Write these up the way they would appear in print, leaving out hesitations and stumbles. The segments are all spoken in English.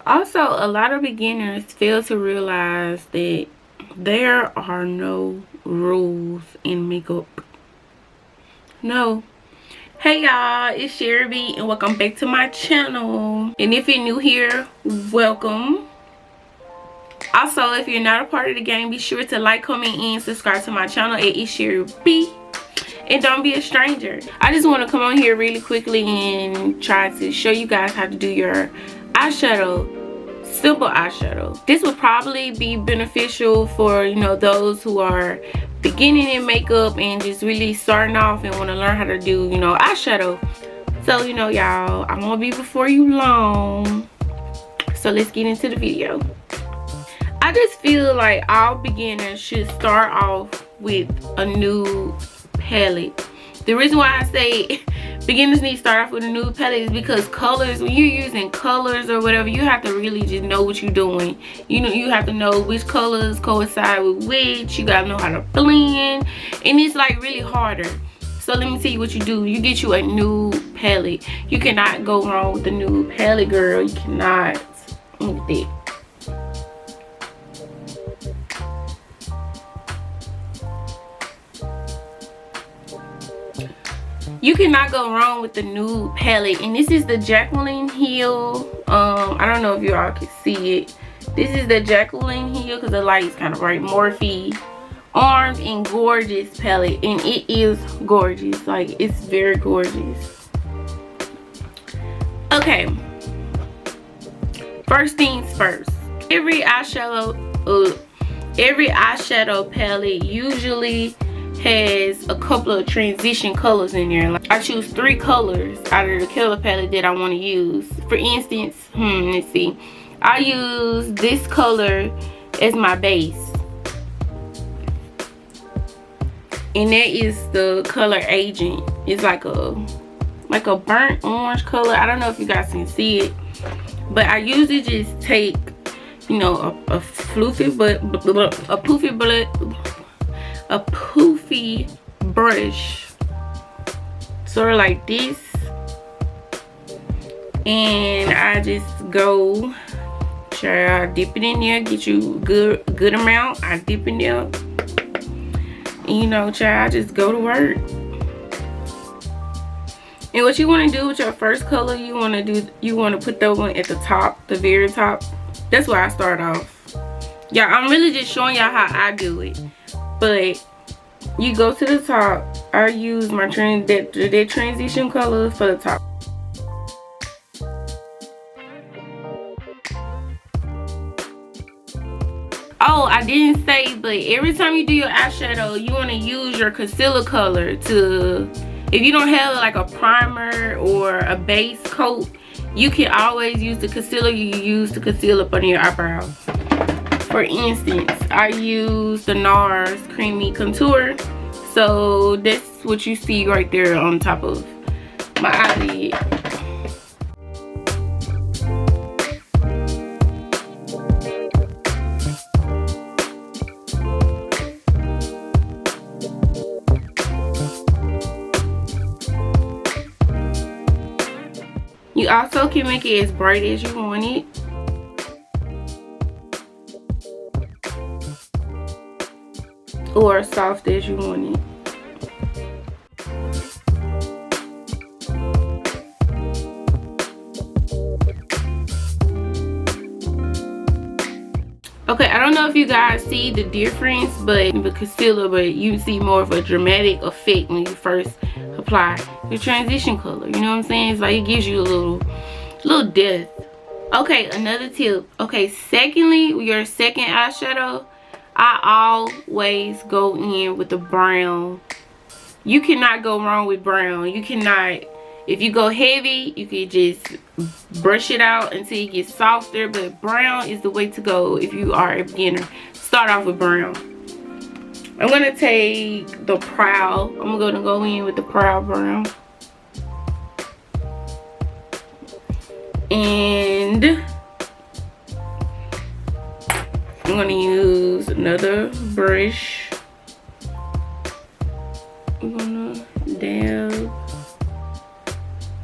Also, a lot of beginners fail to realize that there are no rules in makeup. No. Hey y'all, it's Sherry B and welcome back to my channel. And if you're new here, welcome. Also, if you're not a part of the game, be sure to like, comment, and subscribe to my channel at It's Sherry B. And don't be a stranger. I just want to come on here really quickly and try to show you guys how to do your eyeshadow. Simple eyeshadow. This will probably be beneficial for, you know, those who are beginning in makeup and just really starting off and want to learn how to do, you know, eyeshadow. So, you know, y'all, I won't be before you long. So let's get into the video. I just feel like all beginners should start off with a nude palette. The reason why I say beginners need to start off with a nude palette is because colors, when you're using colors or whatever, you have to really just know what you're doing. You know, you have to know which colors coincide with which. You gotta know how to blend, and it's like really harder. So let me tell you what you do. You get you a nude palette. You cannot go wrong with the nude palette, girl. You cannot. Look at that. You cannot go wrong with the nude palette, and this is the Jacqueline Hill. I don't know if you all can see it. This is the Jacqueline Hill because the light is kind of bright. Morphe Armed and Gorgeous palette, and it is gorgeous. Like, it's very gorgeous. Okay, first things first. Every eyeshadow palette usually has a couple of transition colors in there. Like, I choose 3 colors out of the color palette that I want to use. For instance, let's see, I use this color as my base, and that is the color Agent. It's like a burnt orange color. I don't know if you guys can see it, but I usually just take, you know, a poofy brush, sort of like this, and I just go, try to dip it in there, get you good amount. I dip in there, and, you know, I just go to work. And what you want to do with your first color, you want to put that one at the top, the very top. That's where I start off. Yeah, I'm really just showing y'all how I do it. But you go to the top. I use my that transition color for the top. Oh, I didn't say, but every time you do your eyeshadow, you want to use your concealer color to, if you don't have like a primer or a base coat, you can always use the concealer you use to conceal up under your eyebrows. For instance, I use the NARS Creamy Contour. So that's what you see right there on top of my eyelid. You also can make it as bright as you want it. Or soft as you want it. Okay, I don't know if you guys see the difference, but the concealer, but you see more of a dramatic effect when you first apply your transition color. You know what I'm saying? It's like it gives you a little depth. Okay, another tip. Okay, secondly, your second eyeshadow, I always go in with the brown. You cannot go wrong with brown. You cannot, if you go heavy, you can just brush it out until it gets softer, but brown is the way to go if you are a beginner. Start off with brown. I'm gonna take the Proud. I'm gonna go in with the Proud brown. And I'm gonna use another brush. I'm gonna dab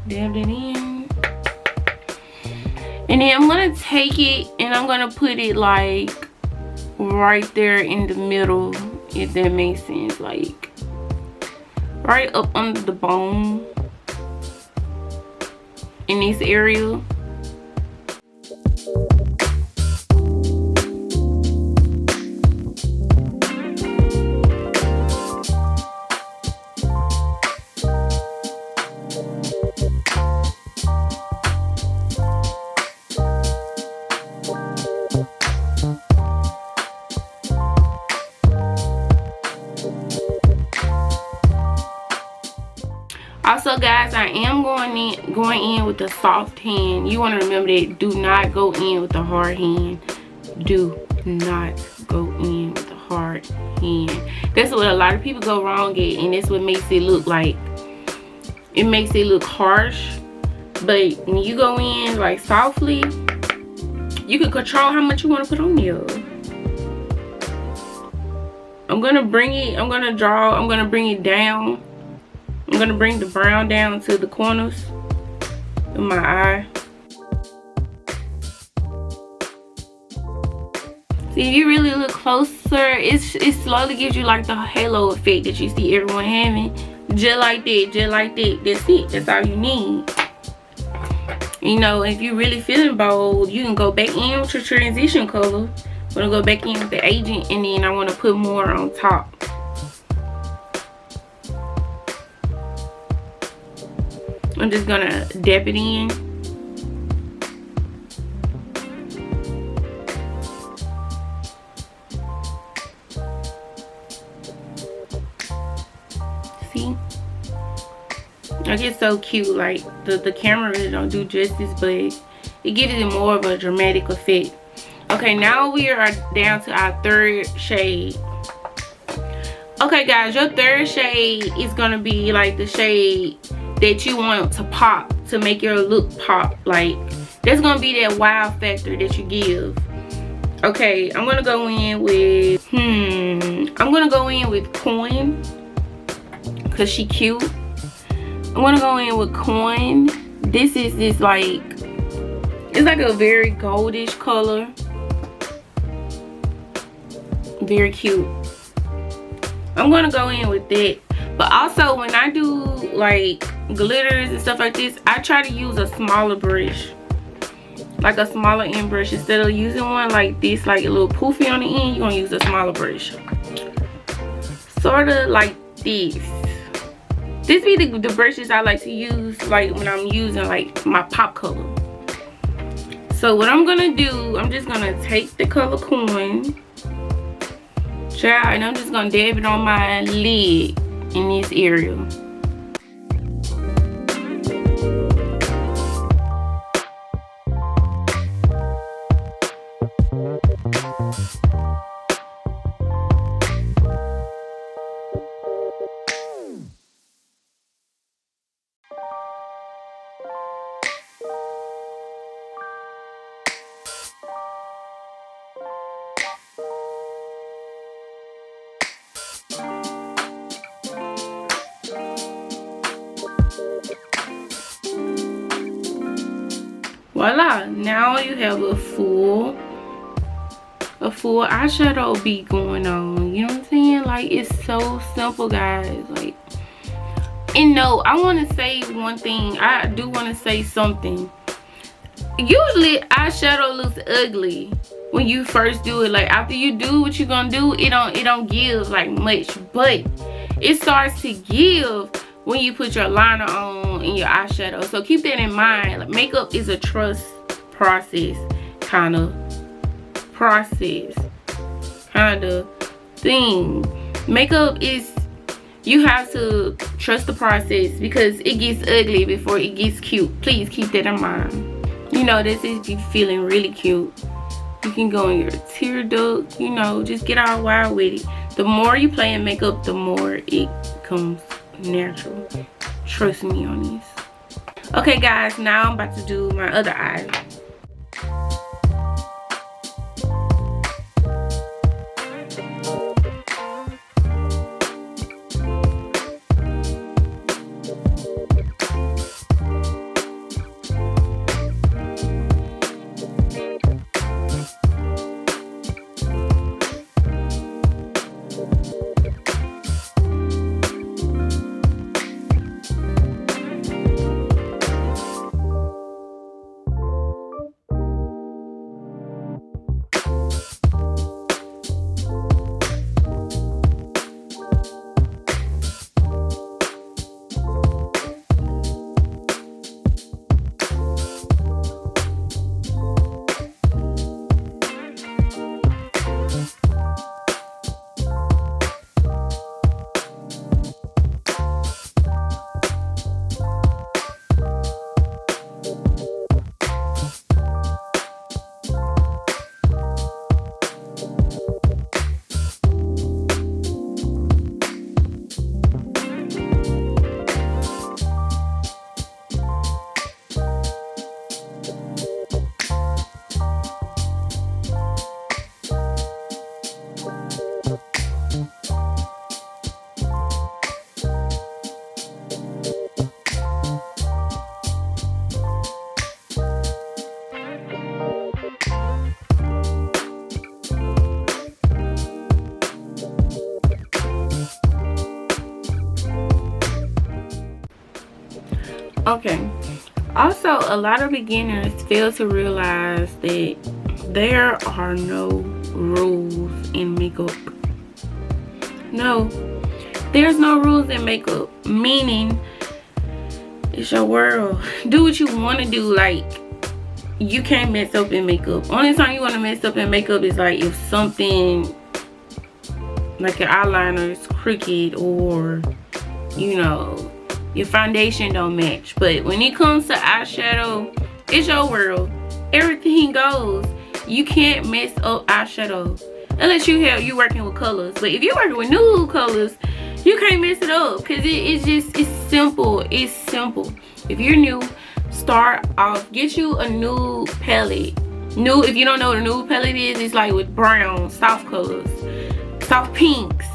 it in. And then I'm gonna take it and I'm gonna put it like right there in the middle, if that makes sense, like right up under the bone in this area. Also guys, I am going in with a soft hand. You want to remember that. Do not go in with a hard hand. Do not go in with a hard hand. That's what a lot of people go wrong at, and that's what makes it look like, it makes it look harsh. But when you go in like softly, you can control how much you want to put on there. I'm gonna bring it down. I'm gonna bring the brown down to the corners of my eye. See, if you really look closer, it slowly gives you like the halo effect that you see everyone having. Just like that, just like that. That's it. That's all you need. You know, if you're really feeling bold, you can go back in with your transition color. I'm gonna go back in with the agent, and then I want to put more on top. I'm just gonna dab it in. See? Like, it's so cute. Like, the camera really don't do justice, but it gives it more of a dramatic effect. Okay, now we are down to our third shade. Okay guys, your third shade is gonna be like the shade that you want to pop, to make your look pop. Like, there's gonna be that wow factor that you give. Okay, I'm gonna go in with Coin, because she cute. I'm gonna go in with Coin. This is this like, it's like a very goldish color. Very cute. I'm gonna go in with that. But also, when I do like glitters and stuff like this, I try to use a smaller brush, like a smaller end brush. Instead of using one like this, like a little poofy on the end, you're gonna use a smaller brush, sort of like this. This be the brushes I like to use, like when I'm using like my pop color. So what I'm gonna do, I'm just gonna take the color Coin, and I'm just gonna dab it on my lid in this area. Voila, now you have a full eyeshadow beat going on. You know what I'm saying? Like, it's so simple guys. Like, and no, I want to say one thing. I do want to say something. Usually eyeshadow looks ugly when you first do it. Like, after you do what you're gonna do, it don't give like much, but it starts to give when you put your liner on and your eyeshadow. So keep that in mind. Like, makeup is a trust process kind of thing. Makeup is, you have to trust the process, because it gets ugly before it gets cute. Please keep that in mind. You know, this is you feeling really cute. You can go in your tear duct, you know, just get all wild with it. The more you play in makeup, the more it comes natural. Trust me on this. Okay guys, now I'm about to do my other eye. Okay. Also, a lot of beginners fail to realize that there are no rules in makeup. No, there's no rules in makeup, meaning it's your world. Do what you want to do. Like, you can't mess up in makeup. Only time you want to mess up in makeup is like if something like your eyeliner is crooked, or you know, your foundation don't match. But when it comes to eyeshadow, it's your world. Everything goes. You can't mess up eyeshadow unless you working with colors. But if you're working with nude colors, you can't mess it up, because it's simple. It's simple. If you're new, start off, get you a nude palette. Nude, if you don't know what a nude palette is, it's like with brown, soft colors, soft pinks,